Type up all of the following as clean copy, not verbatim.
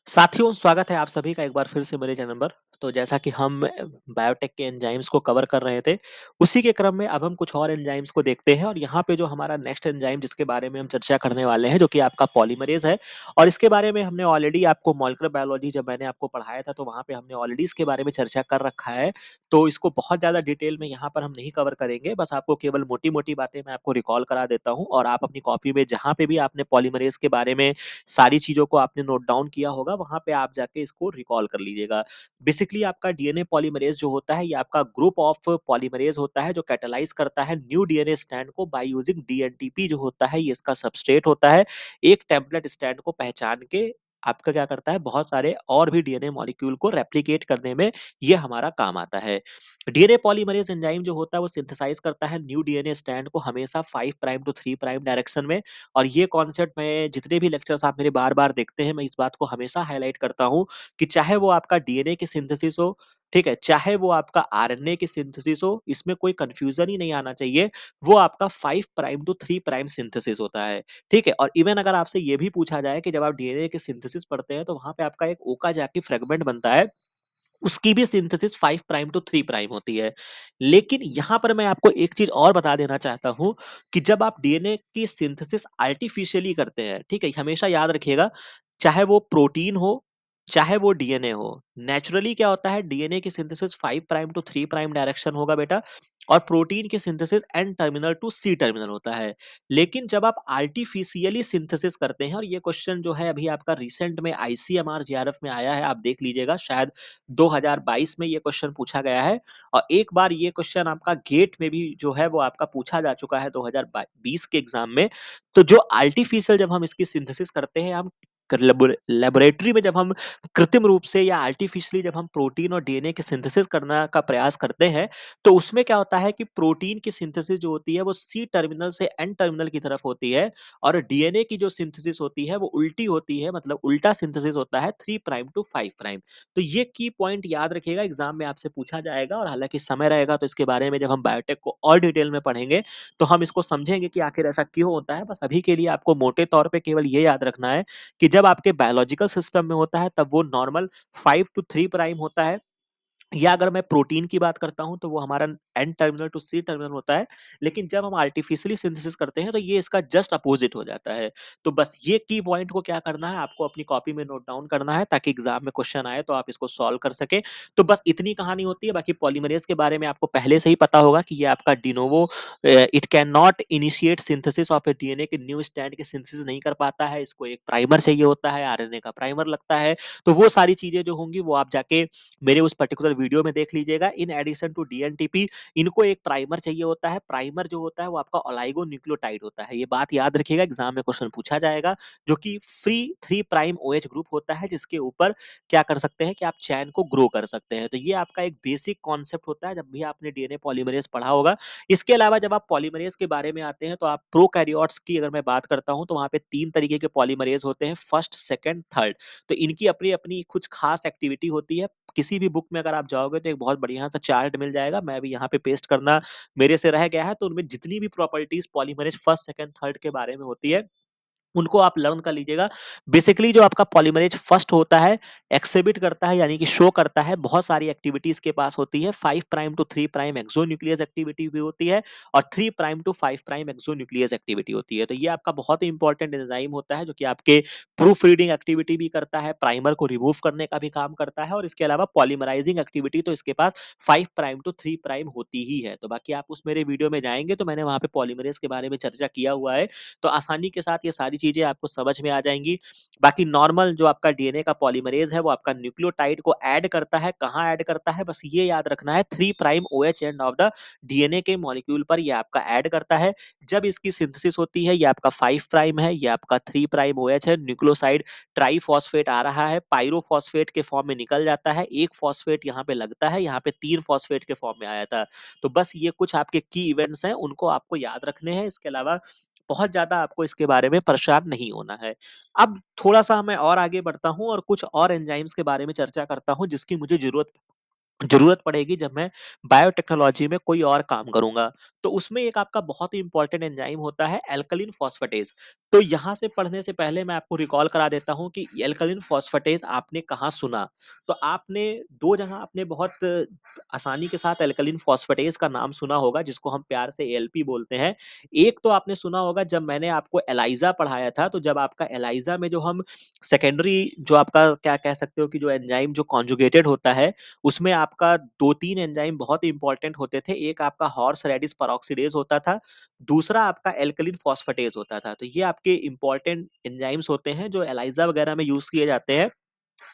साथियों, स्वागत है आप सभी का एक बार फिर से मेरे चैनल पर। तो जैसा कि हम बायोटेक के एंजाइम्स को कवर कर रहे थे, उसी के क्रम में अब हम कुछ और एंजाइम्स को देखते हैं और यहाँ पे जो हमारा नेक्स्ट एंजाइम जिसके बारे में हम चर्चा करने वाले हैं, जो कि आपका पॉलीमरेज़ है। और इसके बारे में हमने ऑलरेडी आपको मॉलिक्यूलर बायोलॉजी जब मैंने आपको पढ़ाया था, तो वहाँ पे हमने ऑलरेडी इसके बारे में चर्चा कर रखा है। तो इसको बहुत ज़्यादा डिटेल में यहाँ पर हम नहीं कवर करेंगे, बस आपको केवल मोटी-मोटी बातें मैं आपको रिकॉल करा देता हूँ और आप अपनी कॉपी में जहाँ पे भी आपने पॉलीमरेज़ के बारे में सारी चीज़ों को आपने नोट डाउन किया होगा, वहाँ पे आप जाके इसको रिकॉल कर लीजिएगा। बेसिकली आपका डीएनए पॉलीमरेज़ जो होता है, ये आपका ग्रुप ऑफ पॉलीमरेज़ होता है, जो कैटालाइज़ करता है न्यू डीएनए स्ट्रैंड को बाय यूजिंग डीएनटीपी जो होता है, ये इसका सबस्ट्रेट होता है। एक टेम्पलेट स्ट्रैंड को पहचान के आपका क्या करता है, बहुत सारे और भी डीएनए मॉलिक्यूल को रेप्लिकेट करने में ये हमारा काम आता है। डीएनए पॉलीमरेज़ एंजाइम जो होता है, वो सिंथेसाइज़ करता है न्यू डीएनए स्ट्रैंड को हमेशा 5 प्राइम टू 3 प्राइम डायरेक्शन में। और ये कॉन्सेप्ट मैं जितने भी लेक्चर्स आप मेरे बार-बार देखते हैं, मैं इस बात को हमेशा हाइलाइट करता हूँ कि चाहे वो आपका डीएनए की सिंथेसिस हो, ठीक है? चाहे वो आपका आरएनए की सिंथेसिस हो, इसमें कोई कन्फ्यूज़न ही नहीं आना चाहिए। वो आपका 5 प्राइम टू 3 प्राइम सिंथेसिस होता है, ठीक है? और इवन अगर आपसे ये भी पूछा जाए कि जब आप डीएनए की सिंथेसिस पढ़ते हैं, तो वहाँ पे आपका एक ओकाज़की फ्रैगमेंट बनता है, उसकी भी सिंथेसिस 5 प्राइम टू 3 प्राइम होती है। लेकिन यहाँ पर मैं आपको एक चीज़ और बता देना चाहता हूँ कि जब आप डीएनए की सिंथेसिस आर्टिफिशियली करते हैं, ठीक है? हमेशा याद रखिएगा, चाहे वो प्रोटीन हो, चाहे वो डीएनए हो, नेचुरली क्या होता है, डीएनए की synthesis 5 prime to 3 prime direction होगा बेटा, और प्रोटीन की synthesis N terminal to C terminal होता है। लेकिन जब आप आर्टिफिशियली सिंथेसिस करते हैं, और ये क्वेश्चन जो है अभी आपका रिसेंट में आईसीएमआर जेआरएफ में आया है, आप देख लीजिएगा, शायद 2022 में ये क्वेश्चन पूछा गया है। और एक बार ये क्वेश्चन आपका गेट में भी जो है वो आपका पूछा जा चुका है 2020 के एग्जाम में। तो जो आर्टिफिशियल जब हम इसकी सिंथेसिस करते हैं, हम लेबोरेटरी में जब हम कृत्रिम रूप से या आर्टिफिशियली जब हम प्रोटीन और डीएनए की सिंथेसिस करना का प्रयास करते हैं, तो उसमें क्या होता है कि प्रोटीन की सिंथेसिस जो होती है वो सी टर्मिनल से एन टर्मिनल की तरफ होती है, और डीएनए की जो सिंथेसिस होती है वो उल्टी होती है, मतलब उल्टा सिंथेसिस होता है 3 प्राइम टू 5 प्राइम। तो ये की पॉइंट याद रखिएगा, एग्जाम में आपसे पूछा जाएगा। और हालांकि समय रहेगा तो इसके बारे में जब हम बायोटेक को और डिटेल में पढ़ेंगे, तो हम इसको समझेंगे कि आखिर ऐसा क्यों होता है। बस अभी के लिए आपको मोटे तौर पे केवल ये याद रखना है कि जब आपके बायोलॉजिकल सिस्टम में होता है, तब वो नॉर्मल 5 टू 3 प्राइम होता है, या अगर मैं प्रोटीन की बात करता हूं तो वो हमारा N terminal to C terminal होता है। लेकिन जब हम आर्टिफिशियली सिंथेसिस करते हैं, तो ये इसका जस्ट अपोजिट हो जाता है। तो बस ये की पॉइंट को क्या करना है, आपको अपनी कॉपी में नोट डाउन करना है, ताकि एग्जाम में क्वेश्चन आए तो आप इसको सॉल्व कर सके। तो बस इतनी कहानी होती है। बाकी पॉलीमरेज के बारे में आपको पहले से ही पता होगा कि ये आपका de novo, it can not initiate synthesis of A DNA के न्यू स्टैंड की सिंथेसिस नहीं कर पाता है। इसको एक प्राइमर चाहिए होता है, आरएनए का प्राइमर लगता है। तो वो सारी चीजें जो होंगी वो आप जाके मेरे उस पर्टिकुलर वीडियो में देख लीजिएगा। इन एडिशन टू डीएनटीपी, इनको एक प्राइमर चाहिए होता है। प्राइमर जो होता है वो आपका ओलाइगो न्यूक्लियोटाइड होता है। ये बात याद रखिएगा, एग्जाम में क्वेश्चन पूछा जाएगा। जो कि फ्री 3 प्राइम ओएच ग्रुप होता है, जिसके ऊपर क्या कर सकते हैं कि आप चैन को ग्रो कर सकते हैं। तो ये आपका एक बेसिक कॉन्सेप्ट होता है, जब भी आपने डीएनए पॉलीमरेज पढ़ा होगा। इसके अलावा जब आप पॉलीमरेज के बारे में आते हैं, तो आप प्रोकैरियोट्स की अगर मैं बात करता हूं, तो वहां पे 3 तरीके के पॉलीमरेज होते हैं, फर्स्ट, सेकंड, थर्ड। तो इनकी अपनी अपनी कुछ खास एक्टिविटी होती है। किसी भी बुक में अगर आप जाओगे तो एक बहुत बढ़िया सा चार्ट मिल जाएगा, मैं भी यहाँ पे पेस्ट करना मेरे से रह गया है। तो उनमें जितनी भी properties polymerase first, second, third के बारे में होती है, उनको आप लर्न कर लीजिएगा। बेसिकली जो आपका पॉलीमरेज फर्स्ट होता है, एक्सिबिट करता है, यानी कि शो करता है, बहुत सारी एक्टिविटीज के पास होती है। 5 prime to 3 prime exonuclease activity भी होती है, और 3 prime to 5 prime exonuclease activity होती है। तो ये आपका बहुत ही इंपॉर्टेंट एंजाइम होता है, जो कि आपके प्रूफ रीडिंग एक्टिविटी भी करता है, प्राइमर को रिमूव करने का भी काम करता है, और इसके अलावा पॉलीमराइजिंग एक्टिविटी तो इसके पास 5 प्राइम टू 3 प्राइम होती ही है। तो बाकी आप उस मेरे वीडियो में जाएंगे तो मैंने वहां पे पॉलीमरेज के बारे में चर्चा किया हुआ है, तो आसानी के साथ ये सारी चीजें आपको समझ में आ जाएंगी। बाकी नॉर्मल जो आपका डीएनए का पॉलीमरेज है, वो आपका न्यूक्लियोटाइड को ऐड करता है। कहाँ ऐड करता है, बस ये याद रखना है, 3 prime OH and of the DNA के मॉलिक्यूल पर ये आपका ऐड करता है। जब इसकी सिंथेसिस होती है, ये आपका 5 प्राइम है, ये आपका 3 प्राइम ओएच है, न्यूक्लियोसाइड ट्राइफॉस्फेट आ रहा है, पायरोफॉस्फेट के फॉर्म में निकल जाता है, एक फॉस्फेट यहाँ पे लगता है, यहाँ पे 3 फॉस्फेट के फॉर्म में आया था। तो बस ये कुछ आपके की इवेंट्स हैं, उनको आपको याद रखने हैं। इसके अलावा बहुत ज़्यादा आपको इसके बारे में परेशान नहीं होना है। अब थोड़ा-सा मैं और आगे बढ़ता हूँ और कुछ और एंजाइम्स के बारे में चर्चा करता हूँ, जिसकी मुझे ज़रूरत ज़रूरत पड़ेगी जब मैं बायोटेक्नोलॉजी में कोई और काम करूँगा। तो उसमें एक आपका बहुत ही इंपॉर्टेंट एंजाइम होता है, अल्कलीन फॉस्फेटेज़। तो यहाँ से पढ़ने से पहले मैं आपको रिकॉल करा देता हूँ कि एल्कलीन फॉस्फेटेज आपने कहाँ सुना? तो आपने 2 जगह आपने बहुत आसानी के साथ एल्कलीन फॉस्फेटेज का नाम सुना होगा, जिसको हम प्यार से एएलपी बोलते हैं। एक तो आपने सुना होगा जब मैंने आपको एलाइज़ा पढ़ाया था, तो जब आपका एलाइज़ा में जो हम सेकेंडरी जो आपका क्या कह सकते हो कि जो एंजाइम जो कॉन्जुगेटेड होता है, उसमें आपका 2-3 एंजाइम बहुत इंपॉर्टेंट होते थे। एक आपका हॉर्स रेडिस पेरोक्सिडेज होता था, दूसरा आपका एल्कलीन फॉस्फेटेज होता था। तो ये आपके इंपॉर्टेंट एंजाइम्स होते हैं जो एलाइज़ा वगैरह में यूज़ किए जाते हैं।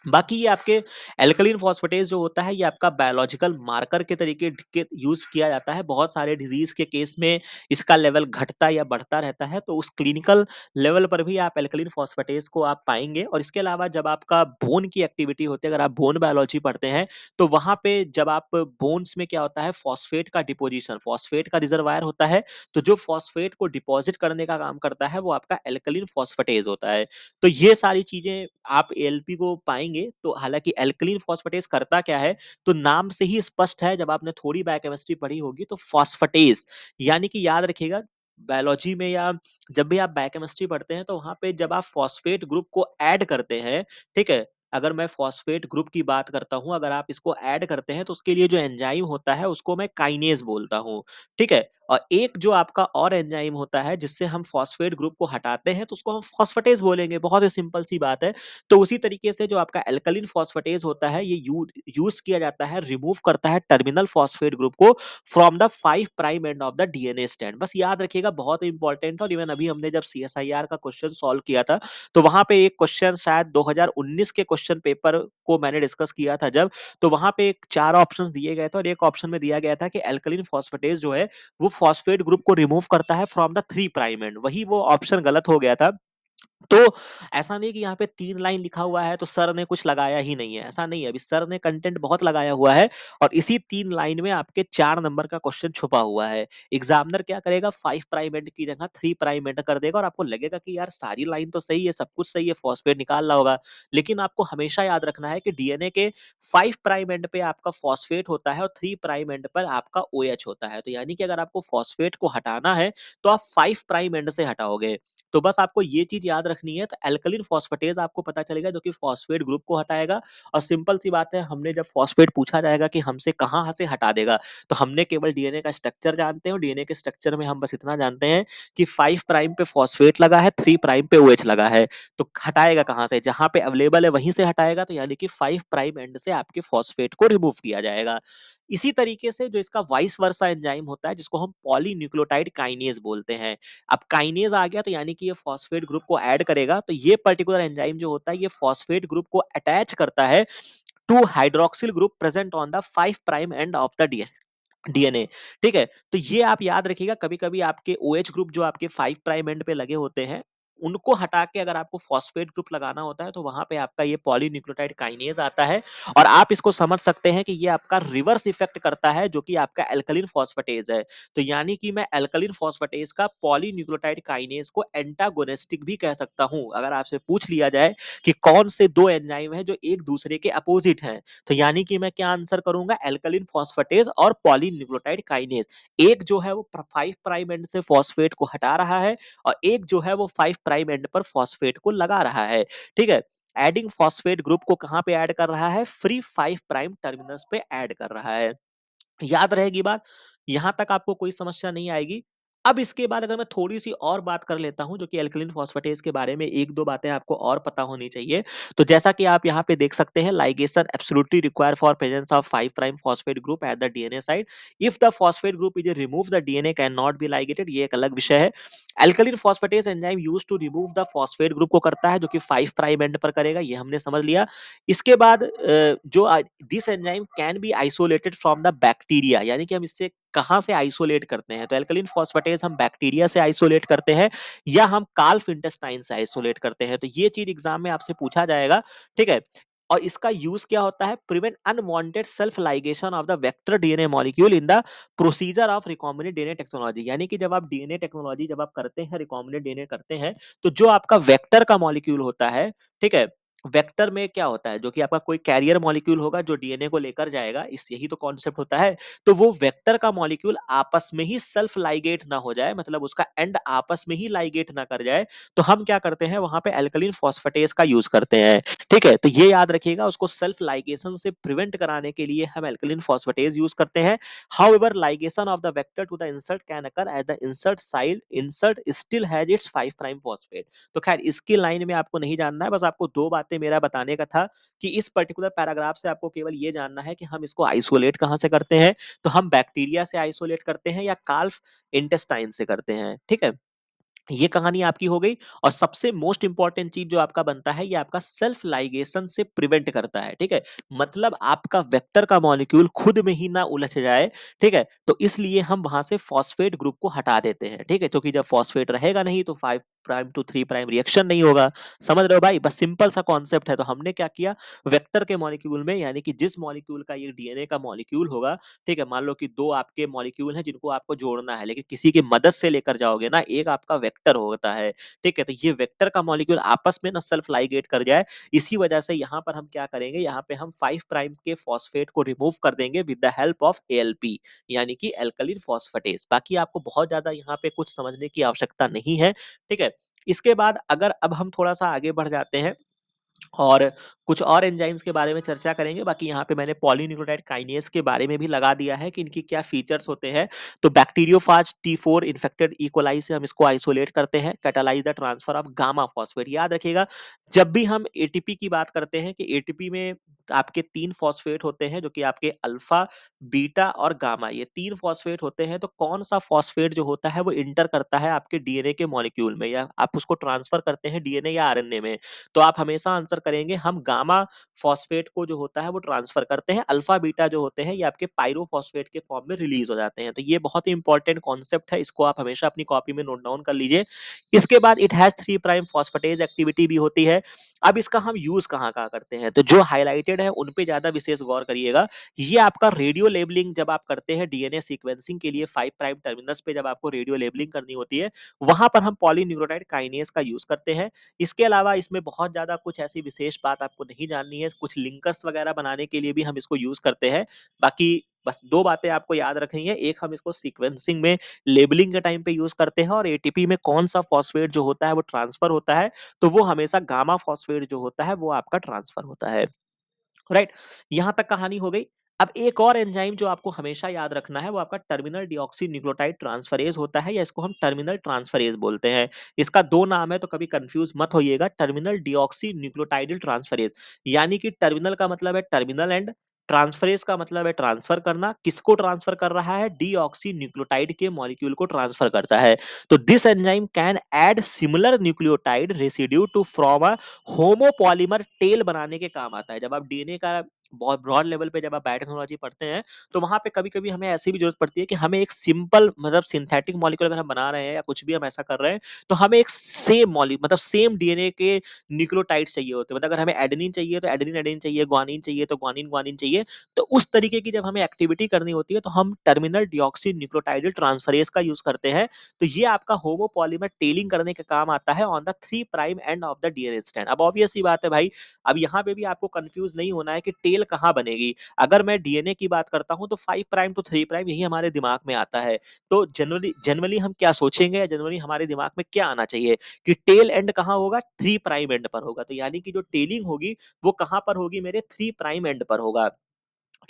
बाकी ये आपके एल्कलीन फॉस्फेटेज जो होता है ये आपका बायोलॉजिकल मार्कर के तरीके के यूज किया जाता है। बहुत सारे डिजीज के केस में इसका लेवल घटता या बढ़ता रहता है, तो उस क्लिनिकल लेवल पर भी आप एल्कलीन फॉस्फेटेज को आप पाएंगे। और इसके अलावा जब आपका बोन की एक्टिविटी होती है, अगर आप बोन बायोलॉजी पढ़ते हैं, तो वहां पे जब आप बोन्स में क्या होता है, फॉस्फेट का डिपोजिशन, फॉस्फेट का रिजर्वायर होता है, तो जो फॉस्फेट को डिपॉजिट करने का काम करता है वो आपका एल्कलीन फॉस्फेटेज होता है। तो ये सारी चीजें आप एएलपी को पाएँगे। तो हालाँकि एल्कलीन फॉस्फेटेज करता क्या है, तो नाम से ही स्पष्ट है, जब आपने थोड़ी बायोकेमिस्ट्री पढ़ी होगी, तो फॉस्फेटेज यानी कि याद रखिएगा, बायोलॉजी में या जब भी आप बायोकेमिस्ट्री पढ़ते हैं, तो वहाँ पे जब आप फॉस्फेट ग्रुप को ऐड करते हैं, ठीक है? अगर मैं फॉस्फेट ग्रुप की बात करता हूँ, अगर आप इसको ऐड करते हैं, तो उसके लिए जो एंजाइम होता है, उसको मैं काइनेज बोलता हूँ, ठीक है? और एक जो आपका और एंजाइम होता है जिससे हम फॉस्फेट ग्रुप को हटाते हैं, तो उसको हम फॉस्फेटेज बोलेंगे। बहुत ही सिंपल सी बात है। तो उसी तरीके से जो आपका एल्कलीन फॉस्फेटेज होता है, ये यूज किया जाता है, रिमूव करता है टर्मिनल फॉस्फेट ग्रुप को from the 5 prime end of the DNA strand. बस याद रखिएगा, बहुत इंपॉर्टेंट। और इवन अभी हमने जब सीएसआईआर का क्वेश्चन सॉल्व किया था, तो वहां पे एक क्वेश्चन शायद 2019 के क्वेश्चन पेपर को मैंने डिस्कस किया था जब, तो वहां पे एक 4 ऑप्शंस दिए गए थे और एक ऑप्शन में दिया गया था कि एल्कलीन फॉस्फेटेज जो है वो फॉस्फेट ग्रुप को रिमूव करता है फ्रॉम द 3 प्राइम एंड। वही वो ऑप्शन गलत हो गया था। तो ऐसा नहीं कि यहाँ पे 3 लाइन लिखा हुआ है तो सर ने कुछ लगाया ही नहीं है, ऐसा नहीं है। अभी सर ने कंटेंट बहुत लगाया हुआ है और इसी 3 लाइन में आपके 4 नंबर का क्वेश्चन छुपा हुआ है। एग्जामिनर क्या करेगा, 5 प्राइम एंड की जगह 3 प्राइम एंड कर देगा और आपको लगेगा कि यार सारी लाइन तो सही है, सब कुछ सही है, फॉस्फेट निकाल रहा होगा। लेकिन आपको हमेशा याद रखना है कि डीएनए के 5 प्राइम एंड पे आपका फॉस्फेट होता है और 3 प्राइम एंड पर आपका ओएच होता है। तो यानी कि अगर आपको फॉस्फेट को हटाना है तो आप 5 प्राइम एंड से हटाओगे। तो बस आपको ये चीज याद रखनी है। तो एल्कलीन फॉस्फेटेज आपको पता चलेगा जो कि फॉस्फेट ग्रुप को हटाएगा। और सिंपल सी बात है, हमने जब फॉस्फेट पूछा जाएगा कि हमसे कहाँ से हटा देगा, तो हमने केवल डीएनए का स्ट्रक्चर जानते हैं और डीएनए के स्ट्रक्चर में हम बस इतना जानते हैं कि 5 प्राइम पे फॉस्फेट लगा है, 3 प्राइम पे ओएच लगा है। तो हटाएगा कहाँ से, जहां पे अवेलेबल है वहीं से हटाएगा। तो यानी कि 5 प्राइम एंड से आपके फॉस्फेट को रिमूव किया जाएगा। इसी तरीके से जो इसका वाइस वर्सा एंजाइम होता है, जिसको हम पॉलीन्यूक्लियोटाइड काइनेज बोलते हैं। अब काइनेज आ गया तो यानी कि ये फॉस्फेट ग्रुप को ऐड करेगा। तो ये पर्टिकुलर एंजाइम जो होता है, ये फॉस्फेट ग्रुप को अटैच करता है to hydroxyl group present on the 5 prime end of the DNA. ठीक है? तो ये आप याद रखिएगा, कभी-कभी आपके ओएच ग्रुप जो आपके 5 प्राइम एंड पे लगे होते हैं, उनको हटा के अगर आपको फॉस्फेट ग्रुप लगाना होता है, तो वहाँ पे आपका ये पॉलीन्यूक्लियोटाइड काइनेज आता है। और आप इसको समझ सकते हैं कि ये आपका रिवर्स इफेक्ट करता है, जो कि आपका एल्कलीन फॉस्फेटेज है। तो यानी कि मैं एल्कलीन फॉस्फेटेज का पॉलीन्यूक्लियोटाइड काइनेज को एंटागोनिस्टिक भी कह सकता हूँ। अगर आपसे पूछ लिया जाए कि कौन से 2 एंजाइम हैं जो एक दूसरे के अपोजिट हैं, तो यानी कि मैं क्या आंसर करूंगा, एल्कलीन फॉस्फेटेज और पॉलीन्यूक्लियोटाइड काइनेज। एक जो है वो 5 प्राइम एंड से फॉस्फेट को हटा रहा है और एक जो है वो 5 प्राइम एंड पर फॉस्फेट को लगा रहा है। ठीक है? एडिंग फॉस्फेट ग्रुप को कहां पे ऐड कर रहा है, फ्री 5 प्राइम टर्मिनल्स पे ऐड कर रहा है। याद रहेगी बात, यहां तक आपको कोई समस्या नहीं आएगी। अब इसके बाद अगर मैं थोड़ी सी और बात कर लेता हूं, जो कि एल्कलीन फॉस्फेटेज के बारे में एक दो बातें आपको और पता होनी चाहिए। तो जैसा कि आप यहाँ पे देख सकते हैं, ligation absolutely require for presence of 5 prime phosphate group at the DNA side. If the phosphate group is remove the DNA can not be ligated, ये एक अलग विषय है। Alkaline phosphatase enzyme use to remove the phosphate group को करता है, जो कि 5 प्राइम एंड पर करेगा, ये हमने समझ लिया। इसके बाद जो this enzyme can be isolated from the bacteria, यानी कि हम इससे कहां से आइसोलेट करते हैं, तो एल्कलीन फॉस्फेटेज हम बैक्टीरिया से आइसोलेट करते हैं या हम काल्फ इंटेस्टाइन से आइसोलेट करते हैं। तो ये चीज एग्जाम में आपसे पूछा जाएगा। ठीक है? और इसका यूज क्या होता है, prevent unwanted self ligation of the vector DNA molecule in the procedure of recombinant DNA technology. यानी कि जब आप डीएनए टेक्नोलॉजी जब आप करते हैं, रिकॉम्बिनेंट डीएनए करते हैं, तो जो आपका वेक्टर का मॉलिक्यूल होता है, ठीक है, वेक्टर में क्या होता है, जो कि आपका कोई कैरियर मॉलिक्यूल होगा जो डीएनए को लेकर जाएगा, इस यही तो कॉन्सेप्ट होता है। तो वो वेक्टर का मॉलिक्यूल आपस में ही सेल्फ लाइगेट ना हो जाए, मतलब उसका एंड आपस में ही लाइगेट ना कर जाए, तो हम क्या करते हैं वहां पे एल्कलीन फॉस्फेटेज का यूज करते हैं। ठीक है, तो ये याद रखिएगा, उसको सेल्फ लाइगेशन से प्रिवेंट कराने के लिए हम एल्कलीन फॉस्फेटेज यूज करते हैं। However ligation of the vector to the insert can occur as the insert side insert still has its 5 prime phosphate. तो खैर इसकी लाइन में आपको नहीं जानना है, बस आपको दो बातें मेरा बताने का था कि इस पर्टिकुलर पैराग्राफ से आपको केवल ये जानना है कि हम इसको आइसोलेट कहाँ से करते हैं। तो हम बैक्टीरिया से आइसोलेट करते हैं या काल्फ इंटेस्टाइन से करते हैं। ठीक है, ये कहानी आपकी हो गई। और सबसे मोस्ट इंपॉर्टेंट चीज जो आपका बनता है, ये आपका सेल्फ लाइगेशन से प्रिवेंट करता है। ठीक है, मतलब आपका वेक्टर का मॉलिक्यूल खुद में ही ना उलझ जाए। ठीक है, तो इसलिए हम वहां से फॉस्फेट ग्रुप को हटा देते हैं। ठीक है, क्योंकि जब फॉस्फेट रहेगा नहीं तो 5 प्राइम टू 3 प्राइम रिएक्शन नहीं होगा। समझ रहे हो भाई, बस सिंपल सा कॉन्सेप्ट है। तो हमने क्या किया, वेक्टर के मॉलिक्यूल में, यानी कि जिस मॉलिक्यूल का ये डीएनए का मॉलिक्यूल होगा, ठीक है, मान लो कि दो आपके मॉलिक्यूल हैं जिनको आपको जोड़ना है, लेकिन किसी की मदद से लेकर जाओगे ना, एक आपका वेक्टर होता है। ठीक है, तो ये वेक्टर का मॉलिक्यूल आपस में ना सेल्फ लाइगेट कर जाए, इसी वजह से यहाँ पर हम क्या करेंगे, यहाँ पे हम 5 प्राइम के फॉस्फेट को रिमूव कर देंगे with the help of ALP, यानी कि एल्कलीन फॉस्फेटेज। बाकी आपको बहुत ज्यादा यहाँ पे कुछ समझने की आवश्यकता नहीं है। ठीक है, इसके बाद अगर अब हम थोड़ा सा आगे बढ़ जाते हैं और कुछ और एंजाइम्स के बारे में चर्चा करेंगे। बाकी यहाँ पे मैंने पॉलीन्यूक्लियोटाइड काइनेज के बारे में भी लगा दिया है कि इनकी क्या फीचर्स होते हैं। तो बैक्टीरियोफाज T4 इन्फेक्टेड इकोलाई से हम इसको आइसोलेट करते हैं, catalyse the transfer of gamma phosphate. याद रखिएगा, जब भी हम एटीपी की बात करते हैं कि एटीपी में आपके 3 फॉस्फेट होते हैं, जो कि आपके अल्फा, बीटा और गामा, ये 3 फॉस्फेट होते हैं। तो कौन सा फॉस्फेट जो होता है वो इंटर करता है आपके डीएनए के मॉलिक्यूल में, या आप उसको ट्रांसफर करते हैं डीएनए या आरएनए में। तो आप हमेशा आंसर करेंगे हम गामा फॉस्फेट को जो होता है वो ट्रांसफर करते हैं। अल्फा बीटा जो होते हैं ये आपके पायरोफॉस्फेट के फॉर्म में रिलीज हो जाते हैं। तो ये बहुत ही इंपॉर्टेंट कॉन्सेप्ट है, इसको आप हमेशा अपनी कॉपी में नोट डाउन कर लीजिए। इसके बाद it has 3 prime phosphatase activity भी होती है। अब इसका हम यूज कहाँ कहाँ करते हैं, तो जो हाईलाइटेड है उन पे ज्यादा विशेष गौर करिएगा। ये आपका रेडियो लेबलिंग जब आप करते हैं डीएनए सीक्वेंसिंग के लिए, 5 प्राइम टर्मिनस पे जब आपको रेडियो लेबलिंग करनी होती है, वहां पर हम पॉलीन्यूक्लियोटाइड काइनेज का यूज करते हैं। इसके अलावा इसमें बहुत ज़्यादा कुछ ऐसी विशेष बात आपको नहीं जाननी है, कुछ लिंकर्स वगैरह बनाने के लिए भी हम इसको यूज़ करते हैं। बाकी बस 2 बातें आपको याद रखनी है, एक हम इसको सीक्वेंसिंग में लेबलिंग के टाइम पे यूज़ करते हैं, और एटीपी में कौन-सा फॉस्फेट जो होता है वो ट्रांसफर होता है, तो वो हमेशा गामा फॉस्फेट जो होता है वो आपका ट्रांसफर होता है। राइट, यहां तक कहानी हो गई। अब एक और एंजाइम जो आपको हमेशा याद रखना है वो आपका टर्मिनल डिऑक्सी न्यूक्लियोटाइड ट्रांसफरेज होता है, या इसको हम टर्मिनल ट्रांसफरेज बोलते हैं। इसका दो नाम है तो कभी कंफ्यूज मत होइएगा। टर्मिनल डिऑक्सी न्यूक्लियोटाइडल ट्रांसफरेज, यानी कि टर्मिनल का मतलब है टर्मिनल एंड, ट्रांसफरेज का मतलब है ट्रांसफर करना। किसको ट्रांसफर कर रहा है, डीऑक्सी न्यूक्लियोटाइड के मॉलिक्यूल को ट्रांसफर करता है। तो this enzyme can add similar nucleotide residue to from a homopolymer tail बनाने के काम आता है। जब आप डीएनए का बहुत ब्रॉड लेवल पे जब आप बायोटेक्नोलॉजी पढ़ते हैं, तो वहां पे कभी कभी हमें ऐसी भी जरूरत पड़ती है कि हमें एक सिंपल मतलब सिंथेटिक मॉलिक्यूल अगर हम बना रहे हैं या कुछ भी हम ऐसा कर रहे हैं, तो हमें एक सेम मॉलि मतलब सेम डीएनए के न्यूक्लियोटाइड चाहिए होते हैं। मतलब अगर हमें एडेनिन चाहिए तो एडेनिन एडेनिन चाहिए, ग्वानिन चाहिए तो ग्वानिन ग्वानिन चाहिए। तो उस तरीके की जब हमें एक्टिविटी करनी होती है तो हम टर्मिनल डिऑक्सी न्यूक्लियोटाइडल ट्रांसफरेज का यूज करते हैं। तो ये आपका होमोपॉलीमर टेलिंग करने का काम आता है on the 3 prime end of the DNA strand. अब ऑब्वियस सी बात है भाई, अब यहाँ पे भी आपको कंफ्यूज नहीं होना है कि टेल कहाँ बनेगी। अगर मैं डीएनए की बात करता हूँ तो 5 प्राइम टू 3 प्राइम यही हमारे दिमाग में आता है। तो जनरली जनरली हम क्या सोचेंगे, या जनरली हमारे दिमाग में क्या आना चाहिए कि टेल एंड कहाँ होगा, 3 प्राइम एंड पर होगा। तो यानी कि जो टेलिंग होगी वो कहाँ पर होगी, मेरे 3 प्राइम एंड पर होगा।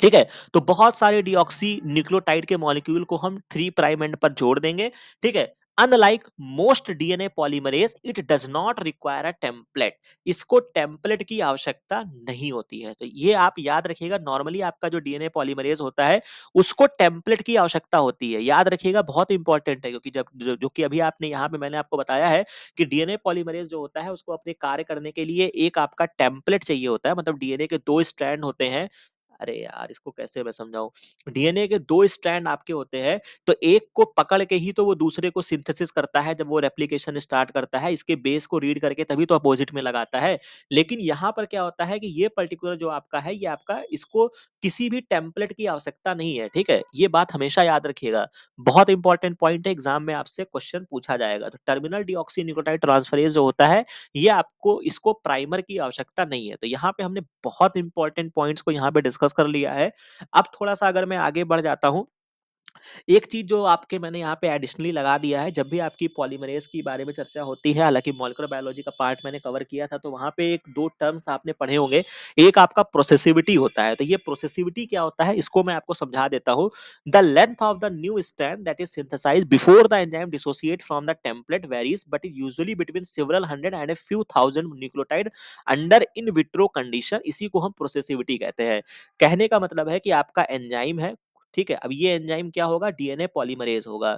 ठीक है, तो बहुत सारे डीऑक्सी न्यूक्लियोटाइड के मॉलिक्यूल को हम 3 प्राइम एंड पर जोड़ देंगे। ठीक है, unlike most DNA polymerase it does not require a template. इसको टेम्पलेट की आवश्यकता नहीं होती है। तो ये आप याद रखिएगा, नॉर्मली आपका जो डीएनए पॉलीमरेज होता है उसको टेम्पलेट की आवश्यकता होती है। याद रखिएगा, बहुत इंपॉर्टेंट है, क्योंकि जब जो कि अभी आपने यहाँ पे मैंने आपको बताया है कि डीएनए पॉलीमरेज जो होता है उसको अपने कार्य करने के लिए एक आपका टेम्पलेट चाहिए होता है। मतलब डीएनए के 2 स्ट्रैंड होते हैं, अरे यार इसको कैसे मैं समझाऊं। डीएनए के दो स्ट्रैंड आपके होते हैं, तो एक को पकड़ के ही तो वो दूसरे को सिंथेसिस करता है, जब वो रेप्लिकेशन स्टार्ट करता है इसके बेस को रीड करके तभी तो अपोजिट में लगाता है। लेकिन यहाँ पर क्या होता है कि ये पर्टिकुलर जो आपका है, ये आपका इसको किसी भी टेम्पलेट की आवश्यकता नहीं है, ठीक है, ये बात हमेशा याद रखिएगा। बहुत इंपॉर्टेंट पॉइंट है, एग्जाम में आपसे क्वेश्चन पूछा जाएगा। तो टर्मिनल डीऑक्सी न्यूक्लियोटाइड ट्रांसफरेज जो होता है, ये आपको इसको प्राइमर की आवश्यकता नहीं है। तो यहाँ पे हमने बहुत इंपॉर्टेंट पॉइंट्स को यहाँ पे डिस्कस कर लिया है। अब थोड़ा सा अगर मैं आगे बढ़ जाता हूँ, एक चीज जो आपके मैंने यहाँ पे एडिशनली लगा दिया है, जब भी आपकी पॉलीमरेज के बारे में चर्चा होती है, हालांकि मॉलिक्यूलर बायोलॉजी का पार्ट मैंने कवर किया था, तो वहां पे एक दो टर्म्स आपने पढ़े होंगे। एक आपका प्रोसेसिविटी होता है। तो ये प्रोसेसिविटी क्या होता है, इसको मैं आपको समझा देता हूँ। The length of the new strand that is synthesised before the enzyme dissociate from the template varies, but is usually between several hundred and a few thousand nucleotide under in vitro condition. इसी को हम processivity कहते हैं। कहने का मतलब है कि आपका एंजाइम है, ठीक है, अब ये एंजाइम क्या होगा, डीएनए पॉलीमरेज होगा,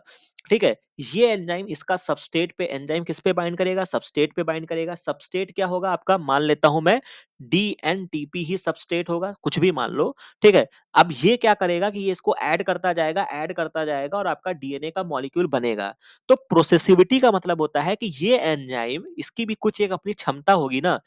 ठीक है। ये एंजाइम इसका सबस्ट्रेट पे, एंजाइम किस पे बाइंड करेगा, सबस्ट्रेट पे बाइंड करेगा। सबस्ट्रेट क्या होगा आपका, मान लेता हूं मैं डीएनटीपी ही सबस्ट्रेट होगा, कुछ भी मान लो, ठीक है। अब ये क्या करेगा कि ये इसको ऐड करता जाएगा और आपका डीएनए का मॉलिक्यूल बनेगा। तो प्रोसेसिविटी का मतलब होता है कि ये एंजाइम, इसकी भी कुछ एक अपनी क्षमता होगी ना,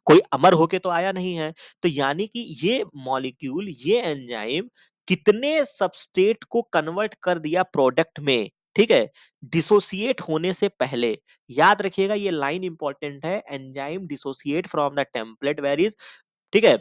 कोई अमर होके तो आया नहीं है। तो यानी कि ये मॉलिक्यूल, ये एंजाइम कितने सबस्ट्रेट को कन्वर्ट कर दिया प्रोडक्ट में, ठीक है, डिसोसिएट होने से पहले। याद रखिएगा ये लाइन इंपॉर्टेंट है, enzyme dissociate from the template varies, ठीक है,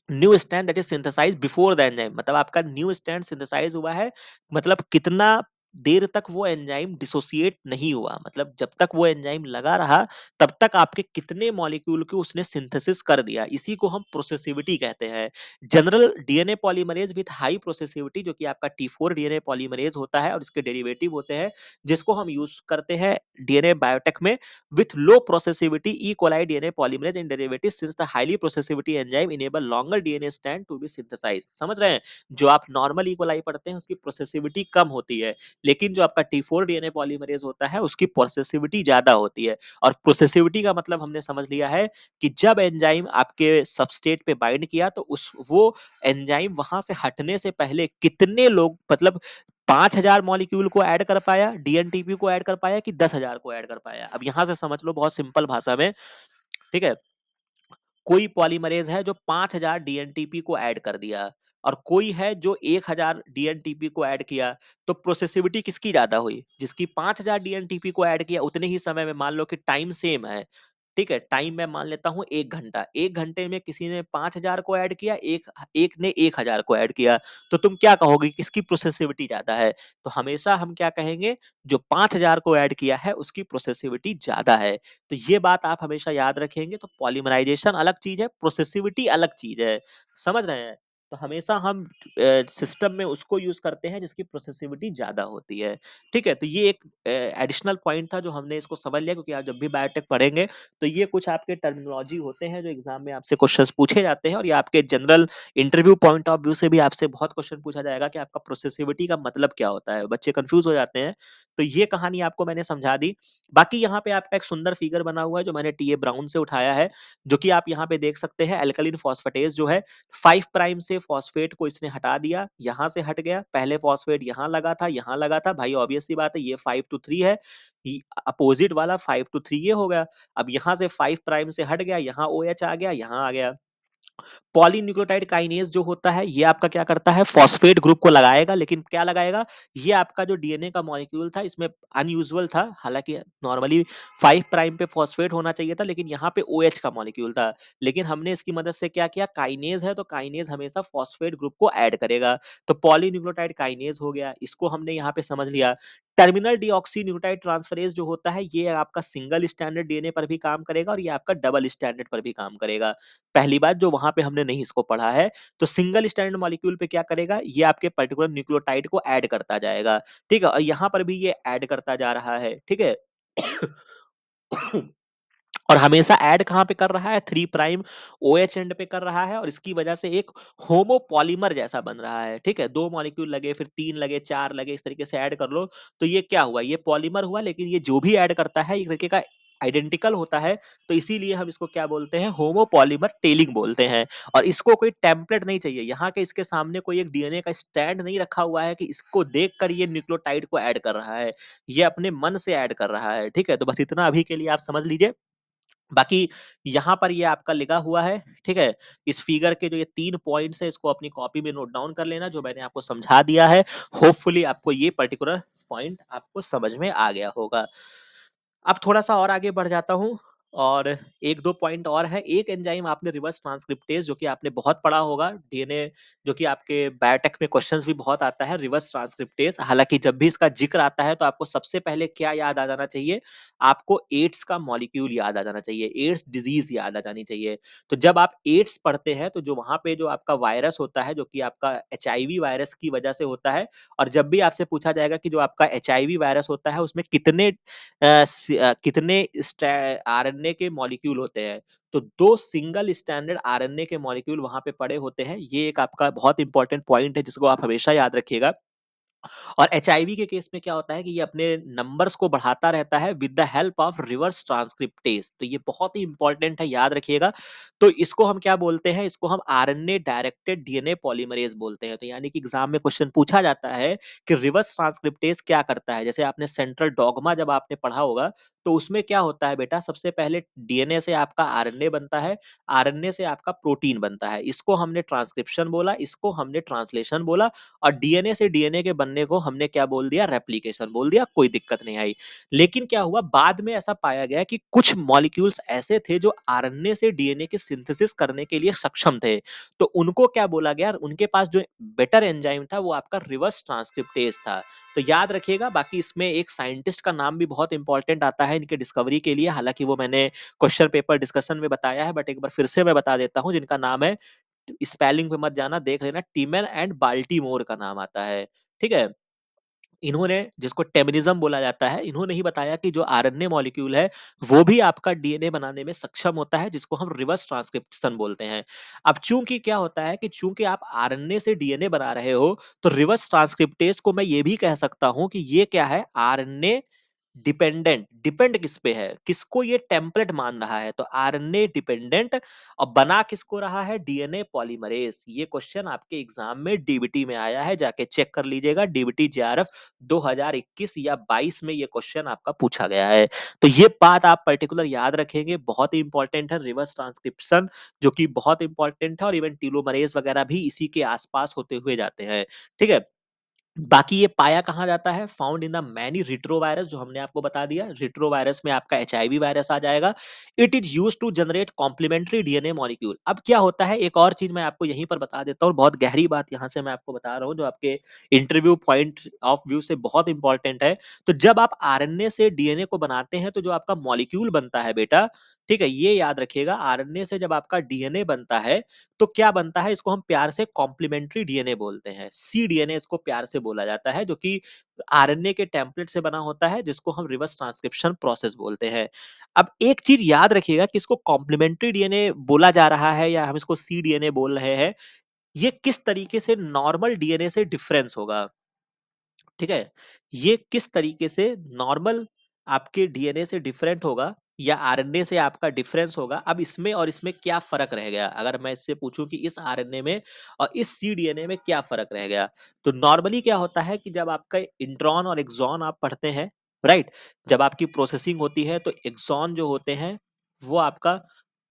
new strand that is synthesised before the enzyme. मतलब आपका न्यू स्ट्रैंड सिंथेसाइज हुआ है, मतलब कितना देर तक वो एंजाइम डिसोसिएट नहीं हुआ, मतलब जब तक वो एंजाइम लगा रहा तब तक आपके कितने मॉलिक्यूल को उसने सिंथेसिस कर दिया, इसी को हम प्रोसेसिविटी कहते हैं। General DNA polymerase with high processivity, जो कि आपका T4 डीएनए पॉलीमरेज होता है और इसके डेरिवेटिव होते हैं, जिसको हम यूज करते हैं डीएनए बायोटेक में, with low processivity E. coli DNA polymerase and derivatives, since the highly processivity enzyme enable longer DNA strand to be synthesized। समझ रहे हैं, जो आप नॉर्मल E. coli पढ़ते हैं उसकी प्रोसेसिविटी कम होती है, लेकिन जो आपका T4 डीएनए पॉलीमरेज होता है उसकी प्रोसेसिविटी ज्यादा होती है। और प्रोसेसिविटी का मतलब हमने समझ लिया है कि जब एंजाइम आपके सबस्ट्रेट पे बाइंड किया तो उस वो एंजाइम वहां से हटने से पहले कितने लोग, मतलब 5,000 मॉलिक्यूल को ऐड कर पाया, डीएनटीपी को ऐड कर पाया, कि 10,000 को ऐड कर पाया। अब यहां से समझ लो बहुत सिंपल भाषा में, ठीक है, कोई पॉलीमरेज है जो 5,000 डीएनटीपी को ऐड कर दिया और कोई है जो 1,000 डीएनटीपी को ऐड किया, तो प्रोसेसिविटी किसकी ज्यादा हुई, जिसकी 5,000 डीएनटीपी को ऐड किया उतने ही समय में, मान लो कि टाइम सेम है, ठीक है, टाइम मैं मान लेता हूं 1 घंटा, 1 घंटे में किसी ने 5,000 को ऐड किया, एक एक ने 1,000 को ऐड किया, तो तुम क्या कहोगे किसकी प्रोसेसिविटी ज्यादा है। तो हमेशा हम क्या कहेंगे, जो 5,000 को ऐड किया है उसकी प्रोसेसिविटी ज्यादा है। तो ये बात आप हमेशा याद रखेंगे। तो पॉलीमराइजेशन अलग चीज है, प्रोसेसिविटी अलग चीज है, समझ रहे हैं। तो हमेशा हम सिस्टम में उसको यूज करते हैं जिसकी प्रोसेसिविटी ज्यादा होती है, ठीक है। तो ये एक एडिशनल पॉइंट था जो हमने इसको समझ लिया, क्योंकि आप जब भी बायोटेक पढ़ेंगे तो ये कुछ आपके टर्मिनोलॉजी होते हैं जो एग्जाम में आपसे क्वेश्चंस पूछे जाते हैं, और ये आपके general interview point of view से भी आपसे बहुत क्वेश्चन पूछा जाएगा कि आपका प्रोसेसिविटी का मतलब क्या होता है, बच्चे कंफ्यूज हो जाते हैं। तो ये कहानी आपको मैंने समझा दी। बाकी यहाँ पे आपका एक सुंदर फिगर बना हुआ है जो मैंने टीए ब्राउन से उठाया है, जो कि आप यहाँ पे देख सकते हैं। अल्कलीन फॉस्फेटेज जो है 5 प्राइम से फॉस्फेट को इसने हटा दिया, यहाँ से हट गया, पहले फॉस्फेट यहाँ लगा था, यहाँ लगा था, भाई ऑब्वियस सी बात है ये 5 to 3 है, अपोजिट वाला 5 to 3 ये हो गया। अब यहाँ से 5 प्राइम से हट गया, यहाँ ओ OH आ गया, यहाँ आ गया। पॉलीन्यूक्लियोटाइड काइनेज जो होता है ये आपका क्या करता है, फॉस्फेट ग्रुप को लगाएगा, लेकिन क्या लगाएगा, ये आपका जो डीएनए का मॉलिक्यूल था इसमें अनयूजुअल था, हालांकि नॉर्मली 5 प्राइम पे फॉस्फेट होना चाहिए था, लेकिन यहाँ पे OH का मॉलिक्यूल था। लेकिन हमने इसकी मदद से क्या किया, काइनेज है तो काइनेज हमेशा फॉस्फेट ग्रुप को ऐड करेगा, तो पॉलीन्यूक्लियोटाइड काइनेज हो गया, इसको हमने यहाँ पे समझ लिया। टर्मिनल डीऑक्सी ट्रांसफरेज जो होता है ये आपका सिंगल स्टैंडर्ड डीएनए पर भी काम करेगा और ये आपका डबल स्टैंडर्ड पर भी काम करेगा। पहली बात जो वहां पे हमने नहीं इसको पढ़ा है, तो सिंगल स्टैंडर्ड मॉलिक्यूल पे क्या करेगा, ये आपके पर्टिकुलर न्यूक्लियोटाइड को ऐड करता जाएगा, ठीक है, और यहाँ पर भी ये ऐड करता जा रहा है, ठीक है। और हमेशा ऐड कहाँ पे कर रहा है, 3 प्राइम OH एंड पे कर रहा है, और इसकी वजह से एक होमोपॉलीमर जैसा बन रहा है, ठीक है। 2 मॉलिक्यूल लगे, फिर 3 लगे, 4 लगे, इस तरीके से ऐड कर लो, तो ये क्या हुआ, ये पॉलीमर हुआ, लेकिन ये जो भी ऐड करता है एक तरीके का आइडेंटिकल होता है, तो इसीलिए हम इसको क्या बोलते हैं, होमोपॉलीमर टेलिंग बोलते हैं। और इसको कोई टेम्पलेट नहीं चाहिए, यहाँ के इसके सामने कोई एक डीएनए का स्टैंड नहीं रखा हुआ है कि इसको देखकर ये न्यूक्लियोटाइड को ऐड कर रहा है, ये अपने मन से ऐड कर रहा है। ठीक है, तो बस इतना अभी के लिए आप समझ लीजिए। बाकी यहाँ पर ये आपका लिखा हुआ है, ठीक है। इस फिगर के जो ये 3 पॉइंट्स है, इसको अपनी कॉपी में नोट डाउन कर लेना, जो मैंने आपको समझा दिया है। होपफुली आपको ये पर्टिकुलर पॉइंट आपको समझ में आ गया होगा। अब थोड़ा-सा और आगे बढ़ जाता हूँ और 1-2 पॉइंट और है। एक एंजाइम आपने रिवर्स ट्रांसक्रिप्टेज़, जो कि आपने बहुत पढ़ा होगा, डीएनए जो कि आपके बायोटेक में क्वेश्चंस भी बहुत आता है, रिवर्स ट्रांसक्रिप्टेज़। हालाँकि जब भी इसका ज़िक्र आता है तो आपको सबसे पहले क्या याद आ जाना चाहिए? आपको एड्स का मॉलिक्यूल याद आ जाना चाहिए, एड्स डिज़ीज़ याद आ जानी चाहिए। तो जब आप एड्स पढ़ते हैं तो जो वहाँ पे जो आपका वायरस होता है, जो कि आपका एचआईवी वायरस की वजह से होता है, और जब भी आपसे पूछा जाएगा कि जो आपका एचआईवी वायरस होता है उसमें कितने आरएनए के मॉलिक्यूल होते हैं, तो 2 सिंगल स्टैंडर्ड आरएनए के मॉलिक्यूल वहाँ पे पड़े होते हैं। ये एक आपका बहुत इंपॉर्टेंट पॉइंट है जिसको आप हमेशा याद रखिएगा। और एचआईवी के केस में क्या होता है कि ये अपने नंबर्स को बढ़ाता रहता है with the help of reverse transcriptase. तो ये बहुत ही इंपॉर्टेंट है, याद रखिएगा। तो इसको हम क्या बोलते हैं? इसको हम आरएनए डायरेक्टेड डीएनए पॉलीमरेज बोलते हैं। तो यानी कि एग्जाम में क्वेश्चन पूछा जाता है कि रिवर्स ट्रांसक्रिप्टेज क्या करता है। जैसे आपने सेंट्रल डॉगमा जब आपने पढ़ा होगा, तो उसमें क्या होता है बेटा, सबसे पहले डीएनए से आपका आरएनए बनता है, आरएनए से आपका प्रोटीन बनता है। इसको हमने ट्रांसक्रिप्शन बोला, इसको हमने ट्रांसलेशन बोला, और डीएनए से डीएनए के बनने को हमने क्या बोल दिया? रेप्लिकेशन बोल दिया। कोई दिक्कत नहीं आई। लेकिन क्या हुआ, बाद में ऐसा पाया गया कि कुछ मॉलिक्यूल्स ऐसे थे जो आरएनए से डीएनए की सिंथेसिस करने के लिए सक्षम थे। तो उनको क्या बोला गया? उनके पास जो बेटर एंजाइम था वो आपका रिवर्स ट्रांसक्रिप्टेज था। तो याद रखिएगा। बाकी इसमें एक साइंटिस्ट का नाम भी बहुत इंपॉर्टेंट आता है इनके डिस्कवरी के लिए। हालांकि वो मैंने क्वेश्चन पेपर डिस्कशन में बताया है, बट एक बार फिर से मैं बता देता हूँ, जिनका नाम है, स्पेलिंग पे मत जाना, देख लेना, टिमन एंड बाल्टीमोर का नाम आता है। ठीक है? इन्होंने, जिसको टेमिनिज्म बोला जाता है, इन्होंने ही बताया कि जो आरएनए मॉलिक्यूल है वो भी आपका डीएनए बनाने में सक्षम होता है, जिसको हम रिवर्स ट्रांसक्रिप्शन बोलते हैं। अब चूंकि क्या होता है कि चूंकि आप आरएनए से डीएनए बना रहे हो, तो रिवर्स ट्रांसक्रिप्टेज को मैं ये भी कह सकता हूं कि ये क्या है? RNA dependent. डिपेंड किस पे है? किसको ये टेम्पलेट मान रहा है? तो आरएनए डिपेंडेंट। और बना किसको रहा है? DNA polymerase. ये क्वेश्चन आपके एग्जाम में डीबीटी में आया है, जाके चेक कर लीजिएगा। डीबीटी जेआरएफ 2021 या 22 में ये क्वेश्चन आपका पूछा गया है। तो ये बात आप पर्टिकुलर याद रखेंगे, बहुत ही इंपॉर्टेंट है रिवर्स ट्रांसक्रिप्शन, जो कि बहुत इंपॉर्टेंट है। और इवन टीलोमरेज वगैरह भी इसी के आसपास होते हुए जाते हैं। ठीक है? बाकी ये पाया कहाँ जाता है? Found in the many retrovirus, जो हमने आपको बता दिया। रिट्रोवायरस में आपका एचआईवी वायरस आ जाएगा। It is used to generate complementary DNA molecule. अब क्या होता है, एक और चीज मैं आपको यहीं पर बता देता हूँ, बहुत गहरी बात यहाँ से मैं आपको बता रहा हूँ, जो आपके इंटरव्यू पॉइंट ऑफ व्यू से बहुत इंपॉर्टेंट है। तो जब आप आरएनए से डीएनए को बनाते हैं, तो जो आपका मॉलिक्यूल बनता है बेटा, ठीक है, ये याद रखिएगा, आरएनए से जब आपका डीएनए बनता है तो क्या बनता है? इसको हम प्यार से कॉम्प्लीमेंट्री डीएनए बोलते हैं। सी डीएनए इसको प्यार से बोला जाता है, जो कि आरएनए के टेम्पलेट से बना होता है, जिसको हम रिवर्स ट्रांसक्रिप्शन प्रोसेस बोलते हैं। अब एक चीज याद रखिएगा कि इसको कॉम्प्लीमेंट्री डीएनए बोला जा रहा है या हम इसको सी डीएनए बोल रहे हैं, ये किस तरीके से नॉर्मल डीएनए से डिफरेंस होगा। ठीक है? ये किस तरीके से नॉर्मल आपके डीएनए से डिफरेंट होगा या आरएनए से आपका डिफरेंस होगा। अब इसमें और इसमें क्या फ़र्क रह गया? अगर मैं इससे पूछूँ कि इस आरएनए में और इस सीडीएनए में क्या फ़र्क रह गया? तो नॉर्मली क्या होता है कि जब आपका इंट्रॉन और एक्सॉन आप पढ़ते हैं, राइट? जब आपकी प्रोसेसिंग होती है तो एक्सॉन जो होते हैं, वो आपका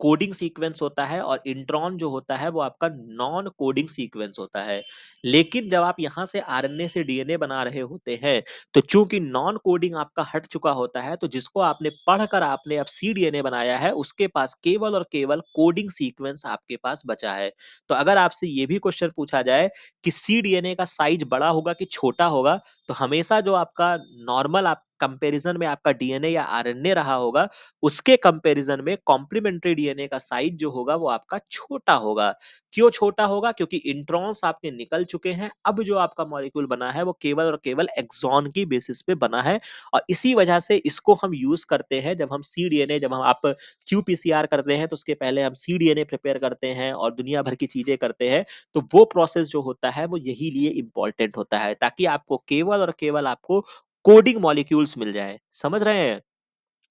कोडिंग सीक्वेंस होता है, और इंट्रॉन जो होता है वो आपका नॉन कोडिंग सीक्वेंस होता है। लेकिन जब आप यहाँ से आरएनए से डीएनए बना रहे होते हैं, तो चूंकि नॉन कोडिंग आपका हट चुका होता है, तो जिसको आपने पढ़कर आपने अब सी डीएनए बनाया है, उसके पास केवल और केवल कोडिंग सीक्वेंस आपके पास बचा है। तो अगर आपसे ये भी क्वेश्चन पूछा जाए कि सी डीएनए का साइज बड़ा होगा कि छोटा होगा, तो हमेशा जो आपका नॉर्मल आप कंपैरिजन में आपका डीएनए या आरएनए रहा होगा, उसके कंपैरिजन में कॉम्प्लीमेंट्री डीएनए का साइज जो होगा वो आपका छोटा होगा। क्यों छोटा होगा? क्योंकि इंट्रॉन्स आपके निकल चुके हैं। अब जो आपका मॉलिक्यूल बना है वो केवल और केवल एक्सॉन की बेसिस पे बना है, और इसी वजह से इसको हम यूज करते हैं जब हम सीडीएनए, जब हम आप क्यूपीसीआर करते हैं तो उसके पहले हम सीडीएनए प्रिपेयर करते हैं और दुनिया भर की चीजें करते हैं। तो वो प्रोसेस जो होता है वो यही लिए इंपॉर्टेंट होता है, ताकि आपको केवल और केवल आपको कोडिंग मॉलिक्यूल्स मिल जाए। समझ रहे हैं?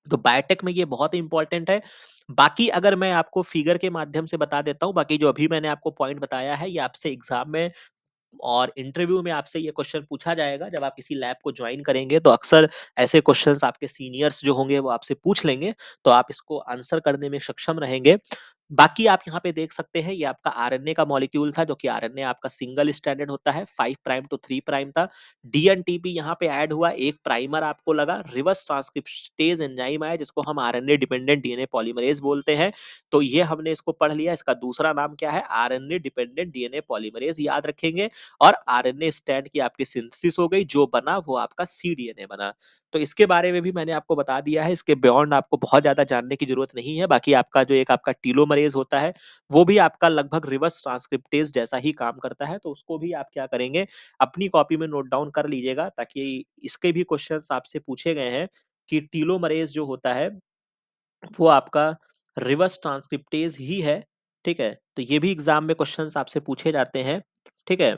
तो बायोटेक में ये बहुत ही इंपॉर्टेंट है। बाकी अगर मैं आपको फिगर के माध्यम से बता देता हूँ, बाकी जो अभी मैंने आपको पॉइंट बताया है, ये आपसे एग्ज़ाम में और इंटरव्यू में आपसे ये क्वेश्चन पूछा जाएगा। जब आप किसी लैब को जॉइन करेंगे तो अक्सर ऐसे क्वेश्चंस आपके सीनियर्स जो होंगे वो आपसे पूछ लेंगे, तो आप इसको आंसर करने में सक्षम रहेंगे। बाकी आप यहाँ पे देख सकते हैं, ये आपका आरएनए का मॉलिक्यूल था, जो कि आरएनए आपका सिंगल स्ट्रैंडेड होता है, 5 प्राइम टू 3 प्राइम था। डीएनटीपी यहाँ पे ऐड हुआ, एक प्राइमर आपको लगा, रिवर्स ट्रांसक्रिप्टेज एंजाइम आया जिसको हम आरएनए डिपेंडेंट डीएनए पॉलीमरेज बोलते हैं। तो ये हमने इसको पढ़ लिया। इसका दूसरा नाम क्या है? आरएनए डिपेंडेंट डीएनए पॉलीमरेज याद रखेंगे। और आरएनए स्ट्रैंड की आपकी सिंथेसिस हो गई, जो बना वो आपका सीडीएनए बना। तो इसके बारे में भी मैंने आपको बता दिया है, इसके बियॉन्ड आपको बहुत ज़्यादा जानने की ज़रूरत नहीं है। बाकी आपका जो एक आपका टेलोमरेज़ होता है, वो भी आपका लगभग रिवर्स ट्रांसक्रिप्टेज़ जैसा ही काम करता है, तो उसको भी आप क्या करेंगे, अपनी कॉपी में नोट डाउन कर लीजिएगा, ताकि इसके भी क्वेश्चन्स आपसे पूछे गए हैं कि टेलोमरेज़ जो होता है, वो आपका रिवर्स ट्रांसक्रिप्टेज़ ही है, ठीक है? तो ये भी एग्ज़ाम में क्वेश्चन्स आपसे पूछे जाते हैं, ठीक है?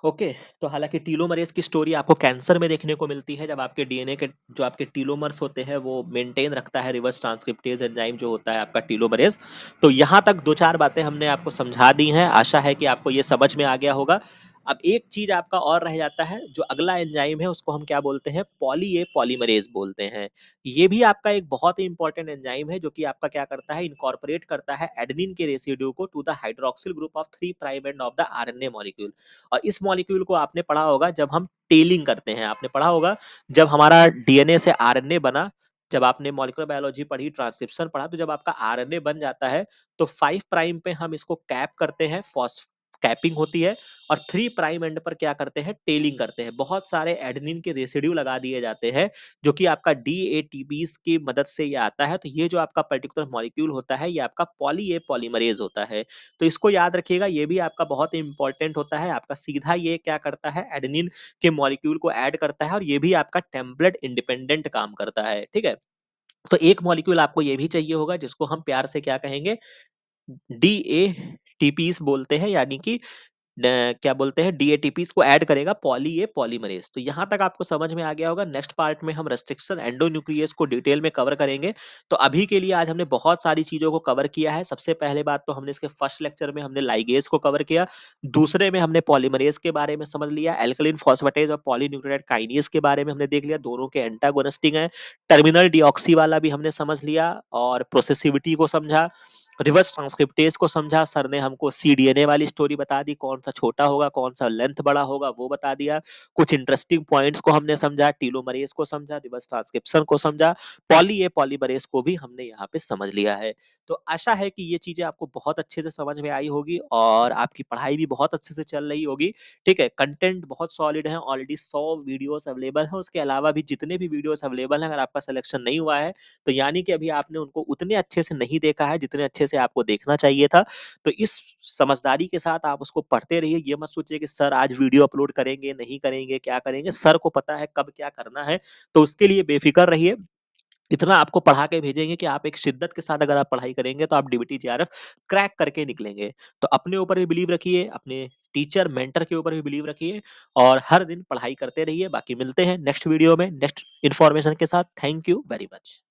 ओके। तो हालाँकि टीलोमरेज़ की स्टोरी आपको कैंसर में देखने को मिलती है, जब आपके डीएनए के जो आपके टीलोमर्स होते हैं वो मेंटेन रखता है रिवर्स ट्रांसक्रिप्टेज़ एंजाइम जो होता है आपका टीलोमरेज़। तो यहाँ तक 2-4 बातें हमने आपको समझा दी हैं, आशा है कि आपको ये समझ में आ गया होगा। अब एक चीज़ आपका और रह जाता है, जो अगला एंजाइम है उसको हम क्या बोलते हैं? पॉली ए पॉलीमरेज़ बोलते हैं। ये भी आपका एक बहुत ही इंपॉर्टेंट एंजाइम है, जो कि आपका क्या करता है, इनकॉर्पोरेट करता है एडेनिन के रेसिड्यू को to the hydroxyl group of 3 prime end of the RNA molecule. और इस मॉलिक्यूल को आपने पढ़ा होगा जब हम टेलिंग करते हैं, आपने पढ़ा होगा जब हमारा डीएनए से आरएनए बना, जब आपने मॉलिक्यूलर बायोलॉजी पढ़ी, ट्रांसक्रिप्शन पढ़ा, तो जब आपका आरएनए बन जाता है, तो 5 प्राइम पे हम इसको कैप करते हैं, फॉस कैपिंग होती है, और 3 प्राइम एंड पर क्या करते हैं, टेलिंग करते हैं। बहुत सारे एडेनिन के रेसिड्यू लगा दिए जाते हैं, जो कि आपका डीएटीपीज की मदद से ये आता है। तो ये जो आपका पर्टिकुलर मॉलिक्यूल होता है, ये आपका पॉली ए पॉलीमरेज होता है। तो इसको याद रखिएगा, ये भी आपका बहुत इंपॉर्टेंट होता है। आपका सीधा ये क्या करता है, एडेनिन के मॉलिक्यूल को ऐड करता है, और ये भी आपका टेम्पलेट इंडिपेंडेंट काम करता है, ठीक है? तो एक मॉलिक्यूल आपको ये भी चाहिए होगा, जिसको हम प्यार से क्या कहेंगे, डीएटीपीस बोलते हैं, यानी कि क्या बोलते हैं, डीएटीपीस को ऐड करेगा पॉली ए पॉलीमरेज। तो यहाँ तक आपको समझ में आ गया होगा। नेक्स्ट पार्ट में हम रेस्ट्रिक्शन एंडोन्यूक्लियस को डिटेल में कवर करेंगे। तो अभी के लिए आज हमने बहुत सारी चीजों को कवर किया है। सबसे पहले बात तो हमने इसके फर्स्ट लेक्चर में हमने लाइगेज को कवर किया, दूसरे में हमने पॉलीमरेज के बारे में समझ लिया, एल्कलिन फॉस्फेटेज और पॉलीन्यूक्लियोटाइड काइनेज के बारे में हमने देख लिया, दोनों के एंटागोनिस्टिक हैं। टर्मिनल डीऑक्सी वाला भी हमने समझ लिया, और प्रोसेसिविटी को समझा, रिवर्स ट्रांसक्रिप्टेज को समझा। सर ने हमको सीडीएनए वाली स्टोरी बता दी, कौन सा छोटा होगा, कौन सा लेंथ बड़ा होगा, वो बता दिया। कुछ इंटरेस्टिंग पॉइंट्स को हमने समझा, टीलोमरेज को समझा, रिवर्स ट्रांसक्रिप्शन को समझा, पॉली ए पॉलीमरेज को भी हमने यहाँ पे समझ लिया है। तो आशा है कि ये चीजें आपको बहुत अच्छे से समझ में आई होगी, और आपकी पढ़ाई भी बहुत अच्छे से चल रही होगी, ठीक है? कंटेंट बहुत सॉलिड है, ऑलरेडी 100 वीडियोस अवेलेबल है। उसके अलावा भी जितने भी वीडियोस अवेलेबल हैं, अगर आपका सिलेक्शन नहीं हुआ है, तो यानी कि अभी आपने उनको उतने अच्छे से नहीं देखा है जितने अच्छे से आपको देखना चाहिए था। तो इस समझदारी के साथ आप उसको पढ़ते रहिए। ये मत सोचिए कि सर आज वीडियो अपलोड करेंगे, नहीं करेंगे, क्या करेंगे। सर को पता है कब क्या करना है, तो उसके लिए बेफिक्र रहिए। इतना आपको पढ़ा के भेजेंगे कि आप एक शिद्दत के साथ अगर आप पढ़ाई करेंगे, तो आप डीबीटी जेआरएफ क्रैक करके निकलेंगे। तो अपने ऊपर भी बिलीव रखिए, अपने टीचर मेंटर के ऊपर भी बिलीव रखिए, और हर दिन पढ़ाई करते रहिए। बाकी मिलते हैं नेक्स्ट वीडियो में नेक्स्ट इन्फॉर्मेशन के साथ। Thank you very much.